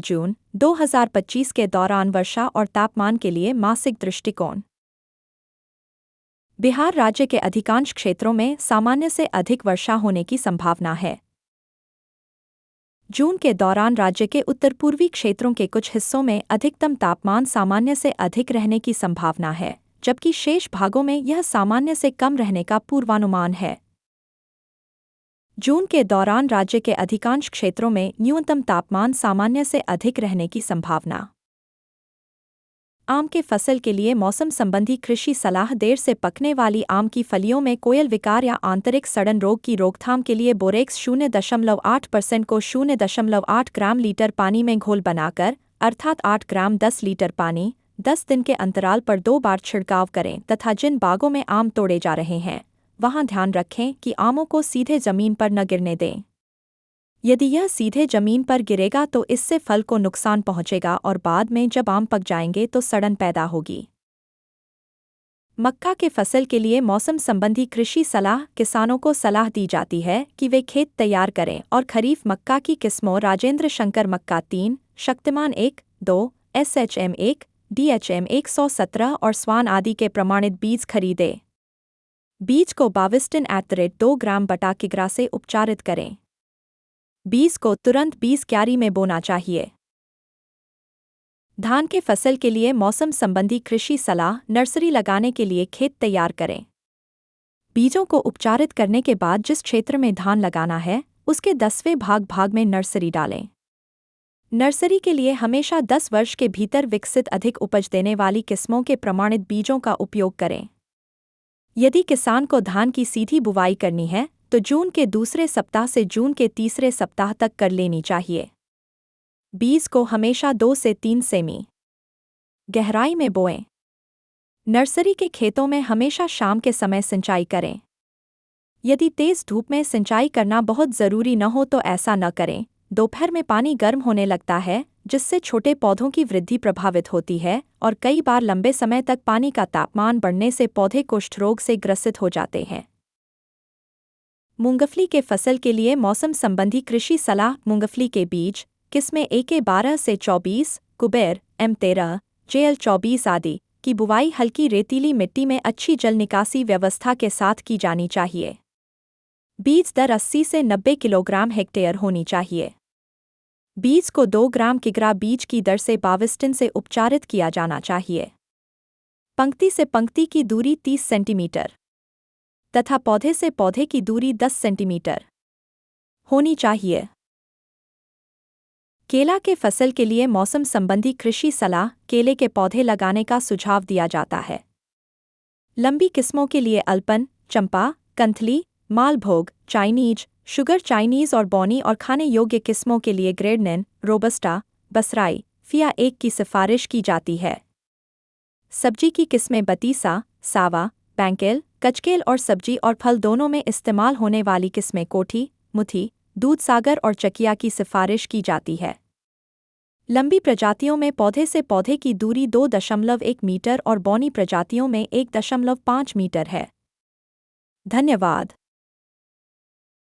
जून 2025 के दौरान वर्षा और तापमान के लिए मासिक दृष्टिकोण। बिहार राज्य के अधिकांश क्षेत्रों में सामान्य से अधिक वर्षा होने की संभावना है। जून के दौरान राज्य के उत्तर पूर्वी क्षेत्रों के कुछ हिस्सों में अधिकतम तापमान सामान्य से अधिक रहने की संभावना है, जबकि शेष भागों में यह सामान्य से कम रहने का पूर्वानुमान है। जून के दौरान राज्य के अधिकांश क्षेत्रों में न्यूनतम तापमान सामान्य से अधिक रहने की संभावना। आम के फसल के लिए मौसम संबंधी कृषि सलाह। देर से पकने वाली आम की फलियों में कोयल विकार या आंतरिक सड़न रोग की रोकथाम के लिए बोरेक्स 0.8% को 0.8 ग्राम लीटर पानी में घोल बनाकर, अर्थात 8 ग्राम 10 लीटर पानी, 10 दिन के अंतराल पर 2 बार छिड़काव करें तथा जिन बागों में आम तोड़े जा रहे हैं वहां ध्यान रखें कि आमों को सीधे जमीन पर न गिरने दें। यदि यह सीधे जमीन पर गिरेगा तो इससे फल को नुकसान पहुंचेगा और बाद में जब आम पक जाएंगे तो सड़न पैदा होगी। मक्का के फसल के लिए मौसम संबंधी कृषि सलाह। किसानों को सलाह दी जाती है कि वे खेत तैयार करें और खरीफ मक्का की किस्मों राजेंद्र शंकर मक्का 3, शक्तिमान 1, 2, SHM 1, DHM 117 और स्वान आदि के प्रमाणित बीज खरीदें। बीज को बाविस्टिन @ 2 ग्राम बटा किग्रा से उपचारित करें। बीज को तुरंत बीज क्यारी में बोना चाहिए। धान के फसल के लिए मौसम संबंधी कृषि सलाह। नर्सरी लगाने के लिए खेत तैयार करें। बीजों को उपचारित करने के बाद जिस क्षेत्र में धान लगाना है उसके 10वें भाग में नर्सरी डालें। नर्सरी के लिए हमेशा 10 वर्ष के भीतर विकसित अधिक उपज देने वाली किस्मों के प्रमाणित बीजों का उपयोग करें। यदि किसान को धान की सीधी बुवाई करनी है तो जून के दूसरे सप्ताह से जून के तीसरे सप्ताह तक कर लेनी चाहिए। बीज को हमेशा 2 से 3 सेमी गहराई में बोएं। नर्सरी के खेतों में हमेशा शाम के समय सिंचाई करें। यदि तेज धूप में सिंचाई करना बहुत ज़रूरी न हो तो ऐसा न करें। दोपहर में पानी गर्म होने लगता है जिससे छोटे पौधों की वृद्धि प्रभावित होती है और कई बार लंबे समय तक पानी का तापमान बढ़ने से पौधे कुष्ठ रोग से ग्रसित हो जाते हैं। मूंगफली के फसल के लिए मौसम संबंधी कृषि सलाह। मूंगफली के बीज किस्में AK12 से 24, कुबेर M13, JL24 आदि की बुवाई हल्की रेतीली मिट्टी में अच्छी जल निकासी व्यवस्था के साथ की जानी चाहिए। बीज दर 80 से 90 किलोग्राम हेक्टेयर होनी चाहिए। बीज को 2 ग्राम किग्रा बीज की दर से बाविस्टिन से उपचारित किया जाना चाहिए। पंक्ति से पंक्ति की दूरी 30 सेंटीमीटर तथा पौधे से पौधे की दूरी 10 सेंटीमीटर होनी चाहिए। केला के फसल के लिए मौसम संबंधी कृषि सलाह। केले के पौधे लगाने का सुझाव दिया जाता है। लंबी किस्मों के लिए अल्पन, चंपा, कंथली, मालभोग, चाइनीज, शुगर चाइनीज और बौनी और खाने योग्य किस्मों के लिए ग्रेडनेन, रोबस्टा, बसराई, फिया 1 की सिफारिश की जाती है। सब्जी की किस्में बतीसा, सावा, बैंकेल, कचकेल और सब्जी और फल दोनों में इस्तेमाल होने वाली किस्में कोठी, मुथी, दूधसागर और चकिया की सिफारिश की जाती है। लंबी प्रजातियों में पौधे से पौधे की दूरी 2.1 मीटर और बौनी प्रजातियों में 1.5 मीटर है। धन्यवाद।